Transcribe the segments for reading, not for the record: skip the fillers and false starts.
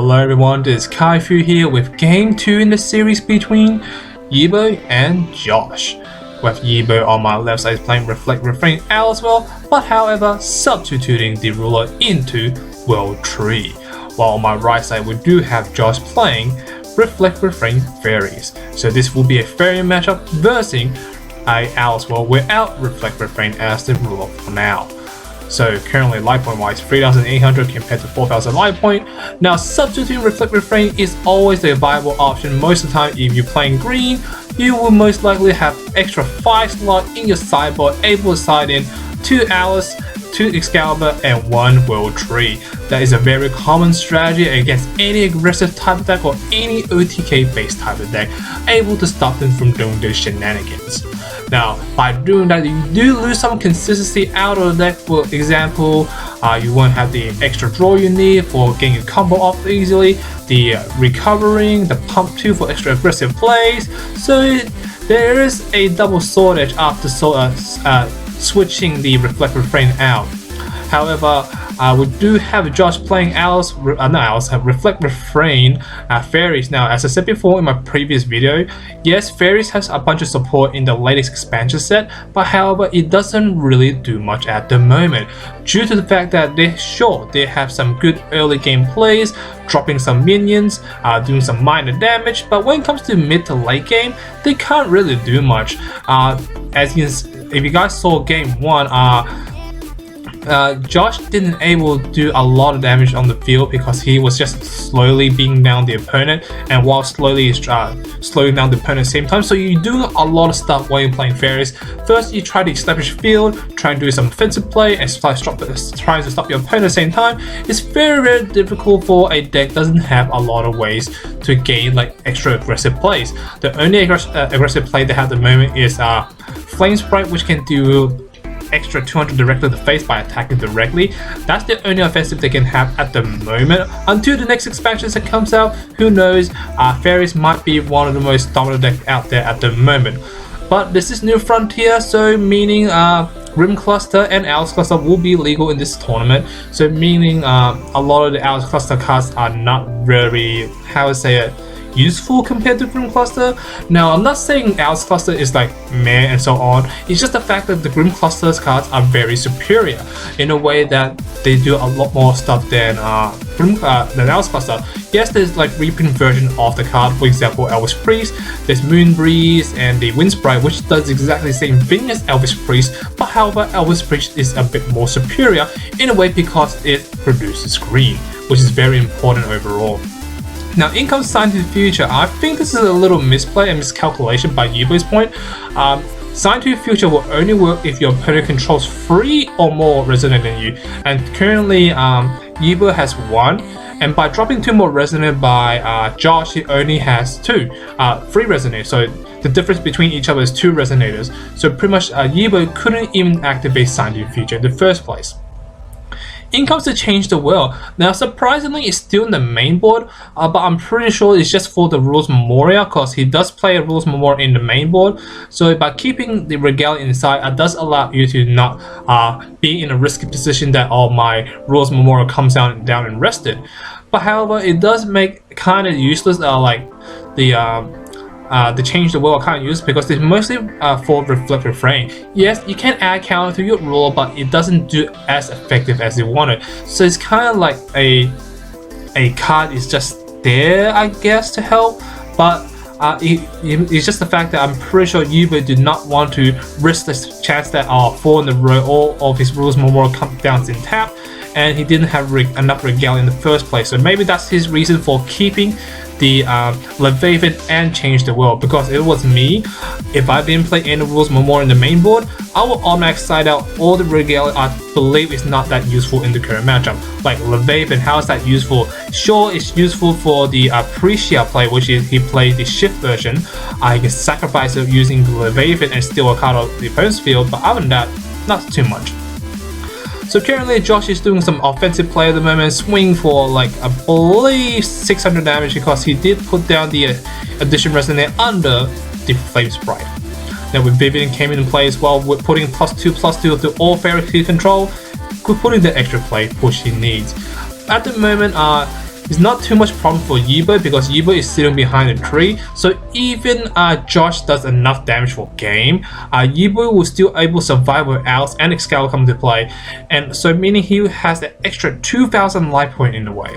Hello everyone, this is Kaifu here with Game 2 in the series between Yibo and Josh. With Yibo on my left side playing Reflect Refrain L as well, but however substituting the ruler into World Tree. While on my right side we do have Josh playing Reflect Refrain Faries. So this will be a fairy matchup versus a L as well without Reflect Refrain as the ruler for now. So currently life point wise 3,800 compared to 4,000 life point. Now substituting Reflect Refrain is always a viable option. Most of the time if you're playing green, you will most likely have extra 5 slot in your sideboard able to side in 2 Alice, 2 Excalibur and 1 World Tree. That is a very common strategy against any aggressive type of deck or any OTK based type of deck, able to stop them from doing those shenanigans. Now, by doing that, you do lose some consistency out of the deck. For example, you won't have the extra draw you need for getting a combo off easily, the recovering, the pump 2 for extra aggressive plays. So there is a double shortage after switching the Reflect Refrain out. However, we do have Josh playing Reflect Refrain Faries. Now, as I said before in my previous video, yes, Faries has a bunch of support in the latest expansion set, but however, it doesn't really do much at the moment, due to the fact that they have some good early game plays, dropping some minions, doing some minor damage, but when it comes to mid to late game, they can't really do much. If you guys saw game 1, Josh didn't able to do a lot of damage on the field because he was just slowly beating down the opponent, and while slowing down the opponent at the same time. So you do a lot of stuff while you're playing Faries. First you try to establish field, try and do some offensive play and trying to stop your opponent at the same time. It's very difficult for a deck that doesn't have a lot of ways to gain like extra aggressive plays. The only aggressive play they have at the moment is Flame Sprite, which can do extra 200 directly to the face by attacking directly. That's the only offensive they can have at the moment. Until the next expansion that comes out, who knows, Faries might be one of the most dominant decks out there at the moment. But this is New Frontier, so meaning Rim Cluster and Alice Cluster will be legal in this tournament. So meaning a lot of the Alice Cluster cards are not very, how to say it, useful compared to Grim Cluster. Now, I'm not saying Alice Cluster is like meh and so on. It's just the fact that the Grim Cluster's cards are very superior in a way that they do a lot more stuff than Alice Cluster. Yes, there's like reprint version of the card, for example Elvis Priest, there's Moon Breeze and the Wind Sprite, which does exactly the same thing as Elvis Priest, but however Elvis Priest is a bit more superior in a way because it produces green, which is very important overall. Now, in comes Sign to the Future. I think this is a little misplay and miscalculation by Yibo's point. Sign to the Future will only work if your opponent controls 3 or more Resonate than you. And currently, Yibo has 1. And by dropping 2 more Resonate by Josh, he only has 3 Resonate. So the difference between each other is 2 Resonators. So pretty much Yibo couldn't even activate Sign to the Future in the first place. In comes to Change the World. Now surprisingly it's still in the main board, but I'm pretty sure it's just for the Rules Memorial because he does play a Rules Memorial in the main board. So by keeping the Regalia inside, it does allow you to not be in a risky position that my Rules Memorial comes down and rested. But however, it does make kind of useless the Change the World kind of used because it's mostly for Reflect Refrain. Yes, you can add counter to your rule, but it doesn't do as effective as you wanted. So it's kind of like a card is just there, I guess, to help. But it's just the fact that I'm pretty sure Yibo did not want to risk this chance that 4 in a row all of his Rules Memorial comes down in tap, and he didn't have enough Regalia in the first place. So maybe that's his reason for keeping the Leviathan and Change the World. Because it was me, if I didn't play any Rules Memorial in the main board, I will automatically side out all the Regalia I believe is not that useful in the current matchup. Like Leviathan, how is that useful? Sure, it's useful for the Appreciate play, which is he plays the shift version. I can sacrifice it using the Leviathan and steal a card out of the opponent's field, but other than that, not too much. So currently Josh is doing some offensive play at the moment, swing for like I believe 600 damage because he did put down the addition resonate under the Flame Sprite. Now with Vivian came in play as well, with putting +2/+2 to all Fairy control, putting the extra play push he needs. At the moment, It's not too much problem for Yibo because Yibo is sitting behind a tree, so even Josh does enough damage for game, Yibo will still able to survive with Alice and Excalibur come to play, and so meaning he has an extra 2,000 life point in the way.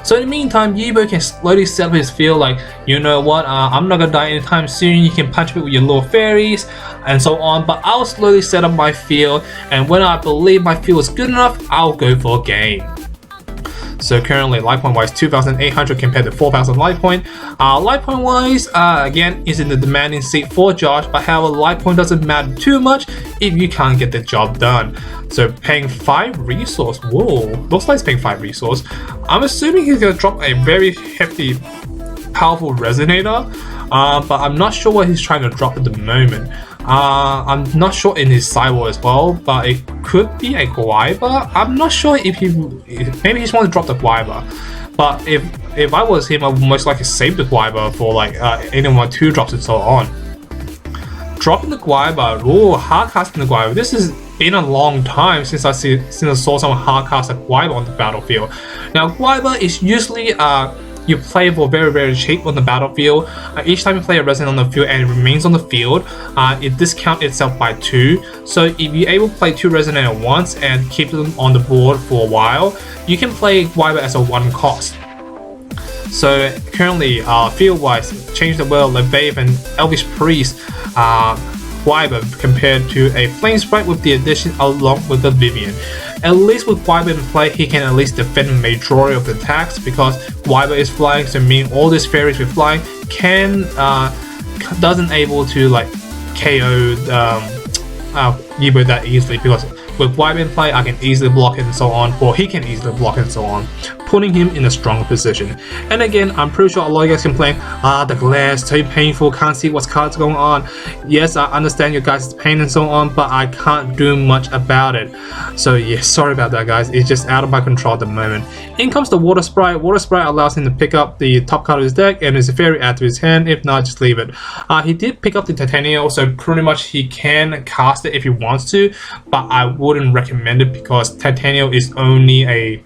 So in the meantime, Yibo can slowly set up his field like, you know what, I'm not gonna die anytime soon, you can punch me with your little fairies, and so on, but I'll slowly set up my field, and when I believe my field is good enough, I'll go for a game. So currently, life point wise, 2,800 compared to 4,000 life point. Life point wise, again, is in the demanding seat for Josh, but however, life point doesn't matter too much if you can't get the job done. So paying 5 resource, whoa, looks like he's paying 5 resource. I'm assuming he's gonna drop a very hefty, powerful resonator, but I'm not sure what he's trying to drop at the moment. I'm not sure in his sidewall as well, but it could be a Guiba. I'm not sure if maybe he just want to drop the Guiba. But if I was him, I would most likely save the Guiba for like anyone 2 drops and so on. Dropping the Guiba, oh, hardcasting the Guiba. This has been a long time since I saw someone hardcast a Guiba on the battlefield. Now Guiba is usually you play for very cheap on the battlefield. Each time you play a resident on the field and it remains on the field, it discounts itself by 2. So if you're able to play 2 resident at once and keep them on the board for a while, you can play Yibo as a 1 cost. So currently, field-wise, Change the World, Levave, and Elvish Priest, Yibo compared to a Flame Sprite with the addition along with the Vivian. At least with Yibo in play, he can at least defend the majority of the attacks because Yibo is flying, so meaning all these fairies with flying doesn't able to like KO Yibo that easily, because with Yibo in play, I can easily block it and so on, or he can easily block it and so on, putting him in a stronger position. And again, I'm pretty sure a lot of you guys complain, the glare is too painful, can't see what's cards going on. Yes, I understand your guys' pain and so on, but I can't do much about it. So yeah, sorry about that guys, it's just out of my control at the moment. In comes the Water Sprite. Water Sprite allows him to pick up the top card of his deck and his fairy add to his hand, if not just leave it. He did pick up the Titanium, so pretty much he can cast it if he wants to, but I wouldn't recommend it because Titanium is only a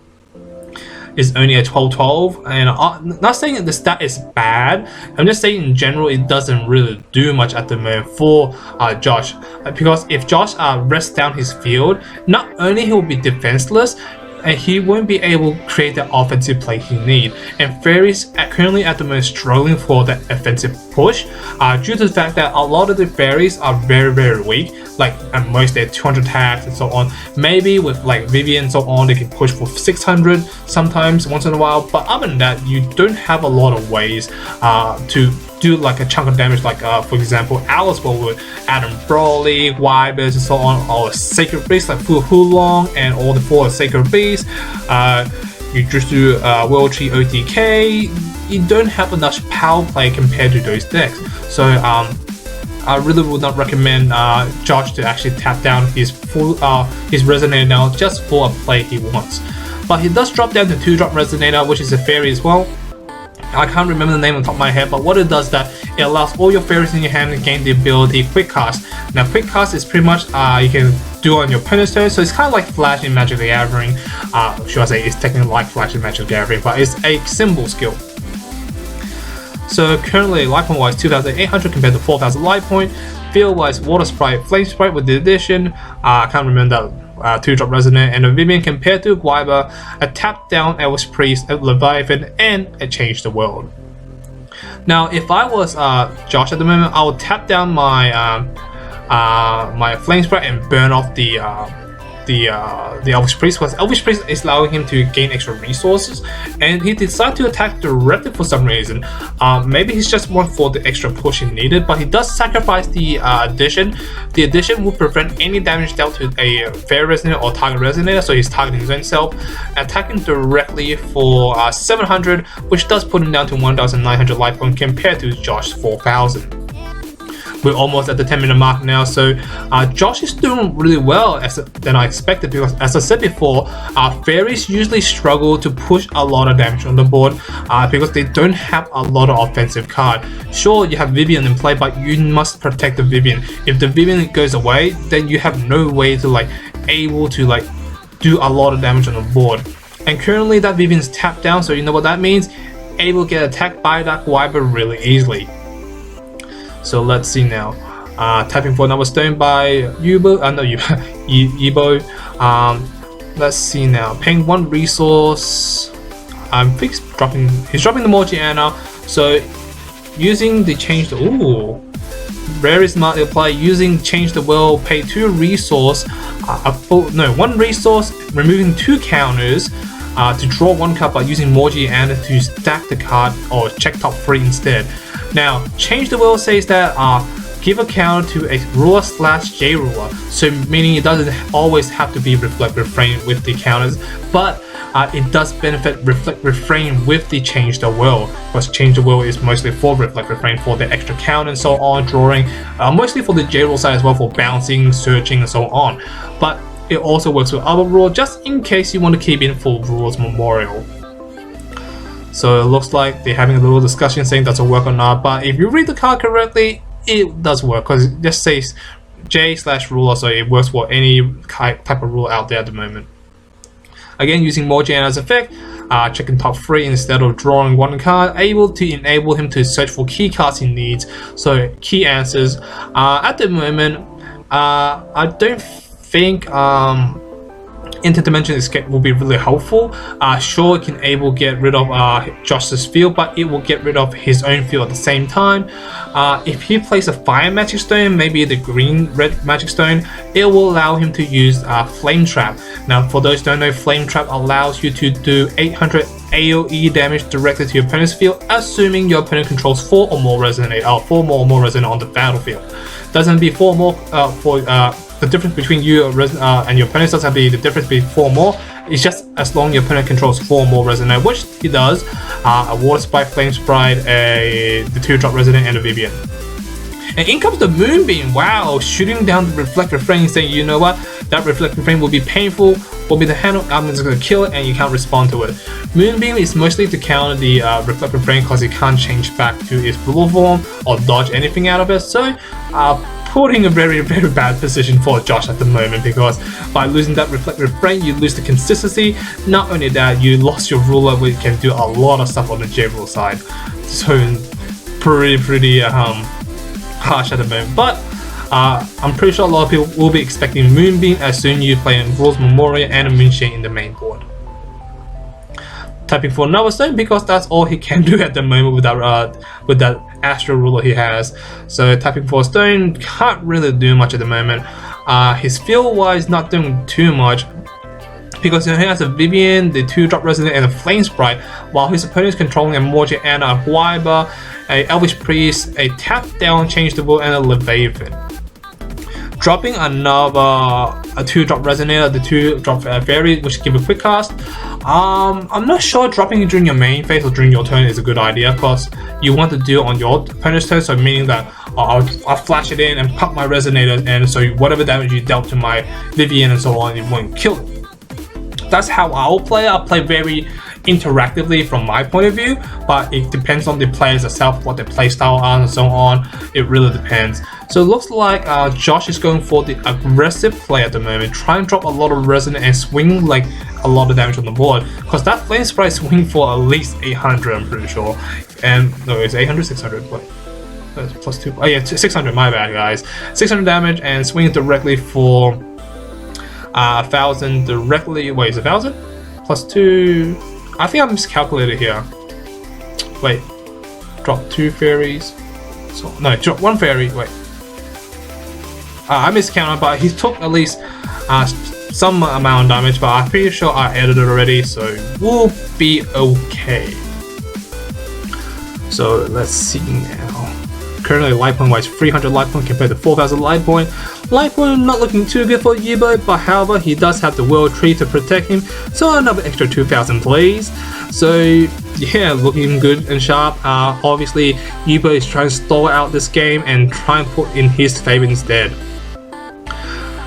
12/12, and I'm not saying that the stat is bad, I'm just saying in general it doesn't really do much at the moment for Josh, because if Josh rests down his field, not only he will be defenseless, and he won't be able to create the offensive play he needs. And Fairies currently at the moment struggling for that offensive push due to the fact that a lot of the Fairies are very weak, like at most they're 200 attacks and so on. Maybe with like Vivian and so on, they can push for 600 sometimes once in a while, but other than that, you don't have a lot of ways to do like a chunk of damage, like for example Alice with Adam Brawley, Wybers and so on, or Sacred Beasts like Fu Hulong and all the 4 Sacred Beasts. You just do World-Tree OTK, you don't have enough power play compared to those decks. So I really would not recommend Josh to actually tap down his Resonator now just for a play he wants. But he does drop down to 2-drop Resonator, which is a fairy as well. I can't remember the name on top of my head, but what it does that it allows all your fairies in your hand to gain the ability Quick Cast. Now Quick Cast is pretty much you can do on your opponent's turn, so it's kind of like Flash in Magic the Gathering. Should I say it's technically like Flash in Magic the Gathering, but it's a symbol skill. So currently life point wise 2,800 compared to 4,000 life point. Field wise Water Sprite, Flame Sprite with the addition, I can't remember that. 2-drop Resonant and a Vivian compared to Yibo, a tap down Elvish Priest, a Leviathan, and a Change the World. Now, if I was Josh at the moment, I would tap down my my Flame Sprite and burn off the Elvish Priest, because Elvish Priest is allowing him to gain extra resources, and he decided to attack directly for some reason. Maybe he's just one for the extra push he needed, but he does sacrifice the addition. The addition will prevent any damage dealt to a Fairy Resonator or target Resonator, so he's targeting his own self, attacking directly for 700, which does put him down to 1,900 life points compared to Josh's 4,000. We're almost at the 10-minute mark now, so Josh is doing really well than I expected, because as I said before, Fairies usually struggle to push a lot of damage on the board because they don't have a lot of offensive card. Sure, you have Vivian in play, but you must protect the Vivian. If the Vivian goes away, then you have no way to able to do a lot of damage on the board. And currently that Vivian's tapped down, so you know what that means? Able to get attacked by that Yibo really easily. So let's see now. Tapping for another stone by Yibo. No, Yibo. Let's see now. Paying 1 resource. I think he's dropping the Morgiana. So using the change the very smart play. Using change the will, pay 2 resource. 1 resource, removing 2 counters. To draw 1 card by using Morgiana to stack the card or check top 3 instead. Now, change the will says that give a counter to a ruler / J ruler, so meaning it doesn't always have to be reflect refrain with the counters, but it does benefit reflect refrain with the change the will, because change the will is mostly for reflect refrain for the extra count and so on, drawing, mostly for the J rule side as well for bouncing, searching and so on. But it also works with other rules just in case you want to keep in for Rules Memorial. So it looks like they're having a little discussion saying does it work or not, but if you read the card correctly, it does work because it just says J/ruler, so it works for any type of rule out there at the moment. Again, using Morgiana's effect, checking top 3 instead of drawing 1 card, able to enable him to search for key cards he needs, so key answers. At the moment, I don't think Interdimension Escape will be really helpful. Sure, it can get rid of Josh's field, but it will get rid of his own field at the same time. If he plays a Fire Magic Stone, maybe the green-red Magic Stone, it will allow him to use Flame Trap. Now, for those who don't know, Flame Trap allows you to do 800 AoE damage directly to your opponent's field, assuming your opponent controls 4 or more resonate, 4 more or more resonate on the battlefield. Doesn't be 4 more for the difference between you and your opponent doesn't be the difference between 4 more. It's just as long as your opponent controls 4 more resonate, which he does. A Water Sprite, Flame Sprite, the 2-drop resident, and a Vivian. And in comes the Moonbeam. Wow, shooting down the Reflector Frame, saying, you know what, that Reflector Frame will be painful, will be the handle, I'm just gonna kill it, and you can't respond to it. Moonbeam is mostly to counter the Reflector Frame because it can't change back to its blue form or dodge anything out of it. So, putting a very, very bad position for Josh at the moment, because by losing that Reflector Frame, you lose the consistency. Not only that, you lost your ruler, which can do a lot of stuff on the J rule side. So, pretty harsh at the moment, but I'm pretty sure a lot of people will be expecting Moonbeam as soon as you play in Rules Memorial and a Moonshade in the main board. Tapping for another stone because that's all he can do at the moment with that Astral Ruler he has. So tapping for a stone can't really do much at the moment. His field wise not doing too much, because he has a Vivian, the 2-drop resident, and a Flame Sprite, while his opponent is controlling a Morgiana, a Yibo, a Elvish Priest, a tap down, change the will, and a Leviathan. Dropping another 2-drop Resonator, the 2-drop Faries, which give a quick cast. I'm not sure dropping it during your main phase or during your turn is a good idea, because you want to do it on your opponent's turn, so meaning that I'll flash it in and pop my Resonator, and so whatever damage you dealt to my Vivian and so on, it won't kill it. That's how I'll play. I'll play very interactively from my point of view, but it depends on the players itself, what their playstyle are and so on. It really depends. So it looks like Josh is going for the aggressive play at the moment, try and drop a lot of resonance and swing like a lot of damage on the board, because that Flame Sprite swing for at least 800, I'm pretty sure. And no, it's 800, 600, wait. Plus 2, oh yeah, 600, my bad guys. 600 damage and swing directly for 1,000 directly. Wait, is it 1,000? Plus 2. I think I miscalculated here. Wait. Drop 2 fairies. So, no, drop 1 fairy. Wait. I miscounted, but he took at least some amount of damage, but I'm pretty sure I edited it already, so we'll be okay. So, let's see now. Currently, life point wise, 300 life point compared to 4,000 life point. Life point not looking too good for Yibo, but however, he does have the World Tree to protect him, so another extra 2,000 please. So yeah, looking good and sharp. Obviously, Yibo is trying to stall out this game and try and put in his favor instead.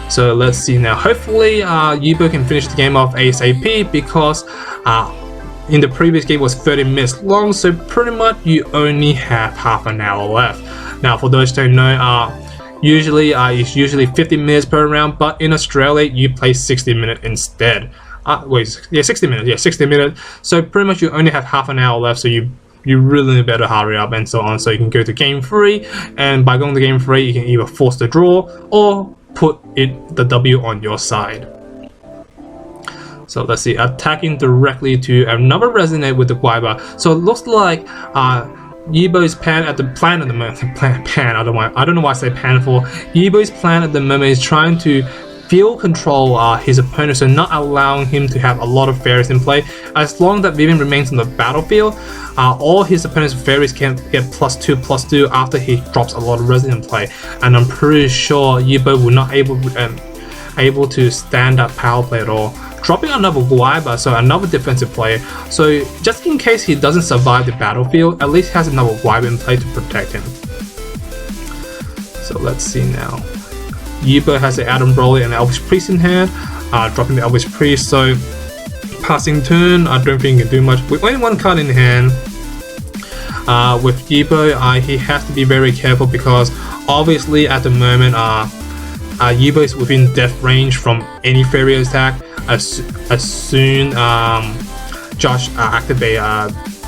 So let's see now. Hopefully, Yibo can finish the game off ASAP, because in the previous game was 30 minutes long, so pretty much you only have half an hour left. Now, for those who don't know, usually it's usually 50 minutes per round, but in Australia you play 60 minutes instead. wait, yeah, 60 minutes. Yeah, 60 minutes. So pretty much you only have half an hour left. So you really better hurry up and so on. So you can go to game 3, and by going to game 3, you can either force the draw or put the W on your side. So let's see, attacking directly to another Resonate with the Guaiba. So it looks like Yibo's plan at the moment. I don't know why I say plan for. Yibo's plan at the moment is trying to field control his opponent, so not allowing him to have a lot of fairies in play. As long as Vivian remains on the battlefield, all his opponent's fairies can get +2/+2 after he drops a lot of resin in play. And I'm pretty sure Yibo will not able to stand that power play at all. Dropping another Guaiba, so another defensive player. So just in case he doesn't survive the battlefield, at least he has another Guaiba in play to protect him. So let's see now. Yibo has the Adam Broly and Elvish Priest in hand, dropping the Elvish Priest. So passing turn, I don't think he can do much. With only one card in hand, with Yibo, he has to be very careful because obviously at the moment, Yibo is within death range from any fairy attack. As soon Josh activate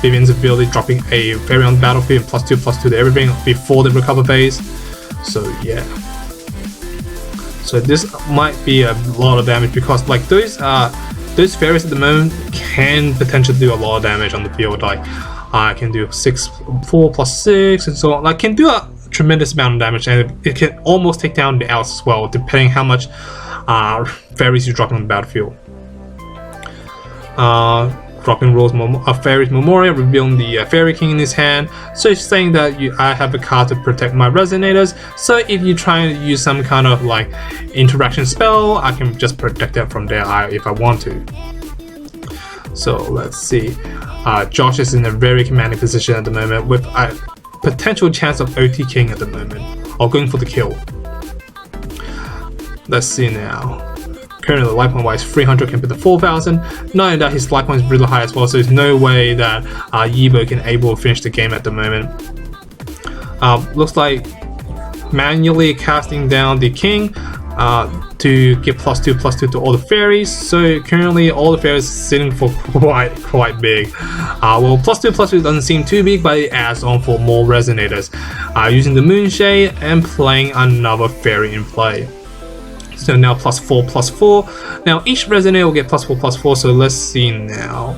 Vivian's ability, dropping a fairy on the battlefield, +2/+2 to everything before the recover phase. So yeah. So this might be a lot of damage because like those fairies at the moment can potentially do a lot of damage on the field. Like I can do 4/6 and so on. Like can do a tremendous amount of damage, and it can almost take down the outs as well, depending how much fairies you drop on the battlefield. Dropping Rose Fairies Memorial, revealing the Fairy King in his hand. So it's saying that I have a card to protect my Resonators. So if you try to use some kind of like interaction spell, I can just protect that from there if I want to. So let's see. Josh is in a very commanding position at the moment with a potential chance of OT King at the moment, or going for the kill. Let's see now. Currently the life point wise 300 compared to 4,000. Knowing that his life point is really high as well, so there's no way that Yibo can able to finish the game at the moment. Looks like manually casting down the king to give +2/+2 to all the fairies. So currently all the fairies sitting for quite big. Well, +2/+2 doesn't seem too big, but it adds on for more Resonators. Using the Moonshade and playing another fairy in play. So now +4/+4. Now each Resonator will get +4/+4. So let's see now.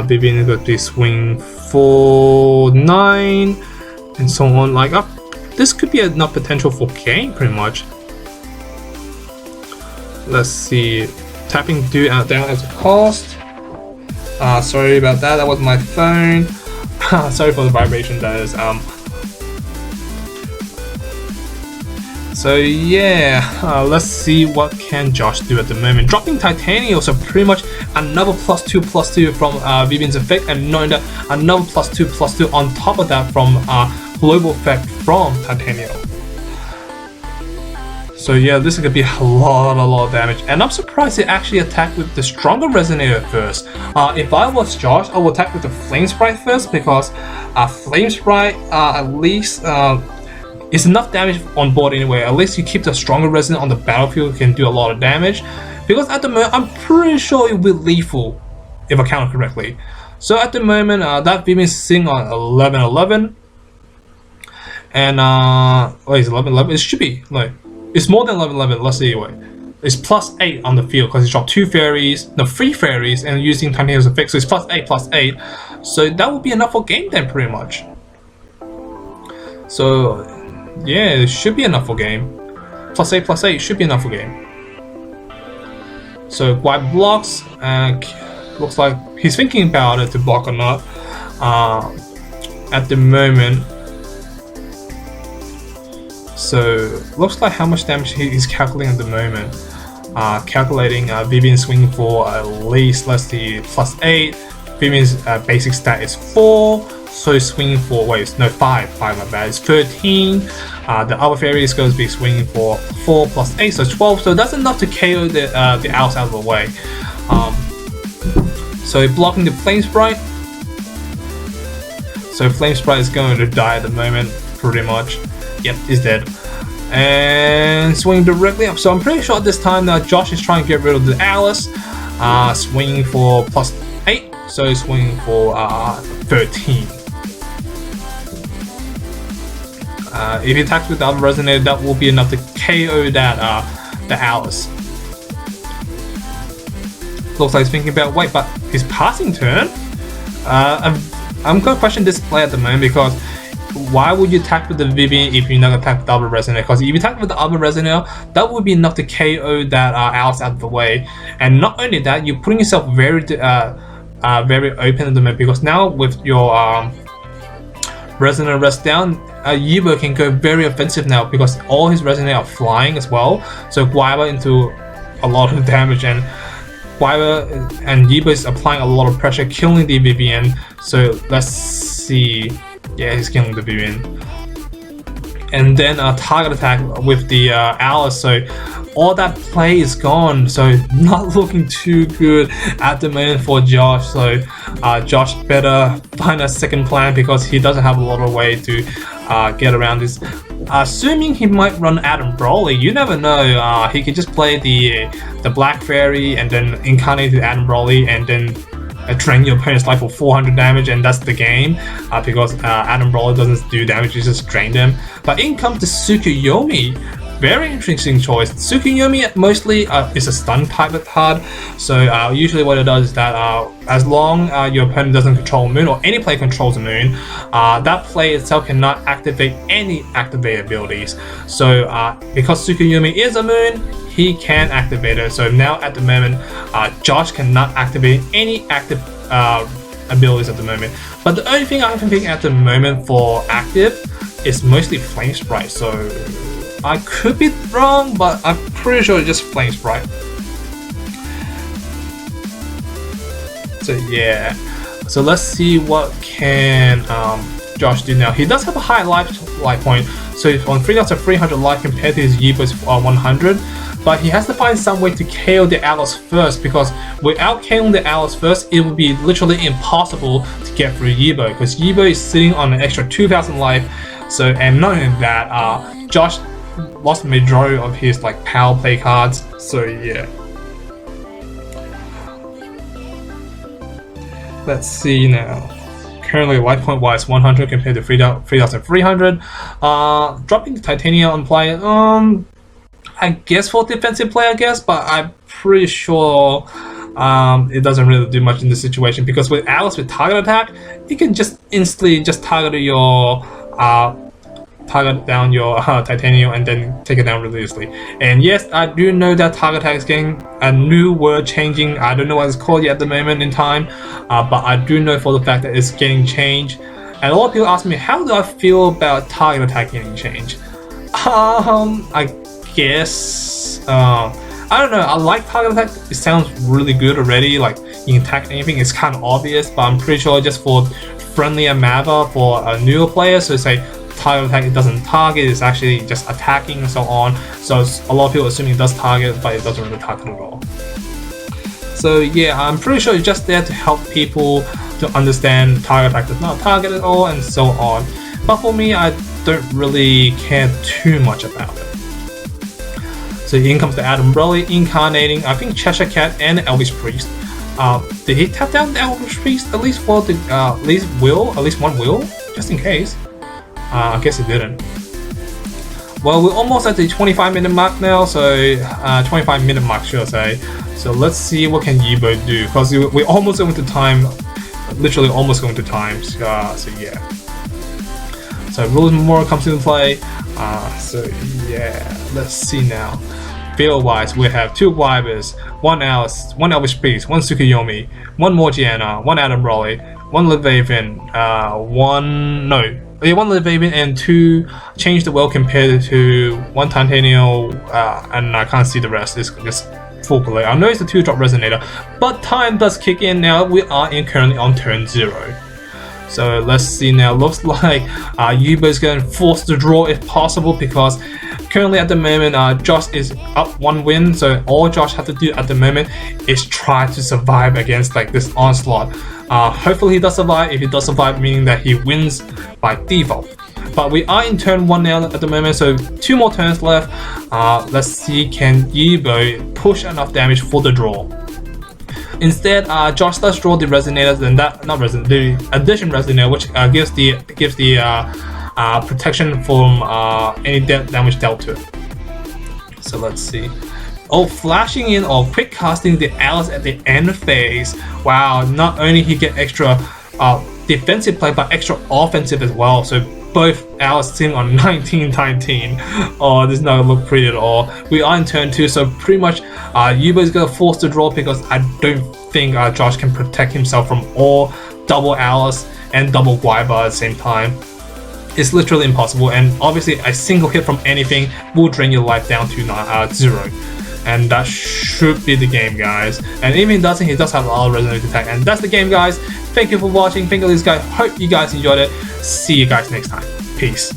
Vivian is going to swing 4, 9, and so on. Like this could be enough potential for game pretty much. Let's see. Tapping down as a cost. Sorry about that. That was my phone. Sorry for the vibration. That is. So yeah, let's see what can Josh do at the moment. Dropping Titanium, so pretty much another +2/+2 from Vivian's effect, and knowing that another +2/+2 on top of that from global effect from Titanium. So yeah, this is gonna be a lot of damage, and I'm surprised it actually attacked with the stronger Resonator first. If I was Josh, I would attack with the Flame Sprite first, because Flame Sprite at least it's enough damage on board anyway. At least you keep the stronger Resonant on the battlefield, can do a lot of damage. Because at the moment, I'm pretty sure it will be lethal, if I count correctly. So at the moment, that Vivian is sitting on 11/11. And, wait, is 11/11? It should be, like, it's more than 11/11, let's see, wait. It's +8 on the field, because he dropped 3 fairies, and using Titanium's effect, so it's +8/+8. So that would be enough for game then, pretty much. So yeah, it should be enough for game. +8/+8 should be enough for game. So White blocks, and looks like he's thinking about it to block or not at the moment. So looks like how much damage he's calculating at the moment. Calculating Vivian swinging for at least, let's see, +8. Vivian's basic stat is 4. So swinging for, wait, no, 5 my bad, it's 13. The other fairy is going to be swinging for 4/+8, so 12. So that's enough to KO the outs out of the way. So blocking the Flame Sprite. So Flame Sprite is going to die at the moment, pretty much. Yep, he's dead. And swing directly up. So I'm pretty sure at this time that Josh is trying to get rid of the Alice. swinging for +8, so swinging for 13. If he attacks with the other resonator, that will be enough to KO the Alice. Looks like he's thinking about wait, but his passing turn. I'm gonna question this play at the moment because why would you attack with the Vivian if you're not gonna attack with the other resonator? Because if you attack with the other resonator, that would be enough to KO that Alice out of the way. And not only that, you're putting yourself very open at the moment because now with your resonator rest down, Yibo can go very offensive now because all his resonator are flying as well. So Guiba into a lot of damage, and Yibo is applying a lot of pressure, killing the Vivian. So let's see. Yeah, he's killing the Vivian. And then a target attack with the Alice. So all that play is gone. So not looking too good at the moment for Josh. So Josh better find a second plan because he doesn't have a lot of way to get around this. Assuming he might run Adam Broly, you never know. He could just play the Black Fairy and then incarnate the Adam Broly and then drain your opponent's life for 400 damage, and that's the game because Adam Broly doesn't do damage, you just drain them. But in comes the Tsukuyomi. Very interesting choice. Tsukuyomi mostly is a stun type card, so usually what it does is that as long your opponent doesn't control Moon or any player controls the Moon, that play itself cannot activate any activate abilities. So because Tsukuyomi is a Moon, he can activate it. So now at the moment, Josh cannot activate any active abilities at the moment. But the only thing I can think at the moment for active is mostly Flame Sprite. So I could be wrong, but I'm pretty sure it's just Flame Sprite. So yeah, so let's see what can Josh do now. He does have a high life point, so he's on 3,300 life compared to his Yibo's 100. But he has to find some way to KO the Alice first, because without KOing the Alice first, it would be literally impossible to get through Yibo, because Yibo is sitting on an extra 2,000 life. So, and not only that, Josh lost the majority of his power play cards. So yeah. Let's see now. Currently life point wise 100 compared to 3,300. Dropping the Titania on play. I guess for defensive play, but I'm pretty sure it doesn't really do much in this situation, because with Alice with target attack, you can just instantly just target down your Titanium and then take it down really easily. And yes, I do know that target attack is getting a new word changing. I don't know what it's called yet at the moment in time, but I do know for the fact that it's getting changed. And a lot of people ask me, how do I feel about target attack getting changed? I guess I don't know. I like target attack. It sounds really good already. You can attack anything. It's kind of obvious, but I'm pretty sure just for friendlier meta for a newer player. So say target attack, it doesn't target. It's actually just attacking and so on. So a lot of people assuming it does target, but it doesn't really target at all. So yeah, I'm pretty sure it's just there to help people to understand target attack does not target at all and so on. But for me, I don't really care too much about it. So in comes the Adam Broly incarnating, I think, Cheshire Cat and Elvis Priest. Did he tap down the Elvis Priest at least for the at least one will, just in case? I guess he didn't. Well, we're almost at the 25-minute mark now, so 25-minute mark, should I say. So let's see what can Yibo do, because we're almost going to time, literally almost going to time. So yeah. So Rules Memorial comes into play. So yeah, let's see now. Field wise, we have 2 Guibas, 1 Alice, 1 Elvis Priest, 1 Tsukuyomi, 1 Morgiana, 1 Adam Broly, 1 Levaven, 1 Levaven and 2 Change the World compared to 1 Titanium, and I can't see the rest. It's just full play. I know it's a 2-drop resonator, but time does kick in now. We are currently on turn 0. So let's see now. Looks like Yibo is getting forced to draw if possible, because currently at the moment Josh is up 1 win. So all Josh has to do at the moment is try to survive against this onslaught. Hopefully he does survive. If he does survive, meaning that he wins by default. But we are in turn 1 now at the moment, so 2 more turns left. Let's see, can Yibo push enough damage for the draw? Instead, Josh does draw the resonators, and that not resonate the addition resonator, which gives the protection from any damage dealt to it. So let's see. Oh, flashing in or quick casting the Alice at the end phase. Wow, not only he get extra defensive play, but extra offensive as well. So both Alice sitting on 19-19. Oh, this is not gonna look pretty at all. We are in turn 2, so pretty much Yibo is gonna force to draw because I don't think Josh can protect himself from all double Alice and double Yibo at the same time. It's literally impossible, and obviously a single hit from anything will drain your life down to 0. And that should be the game, guys. And even if it doesn't, he does have a lot of resonant attack. And that's the game, guys. Thank you for watching. Thank you, guys. Hope you guys enjoyed it. See you guys next time. Peace.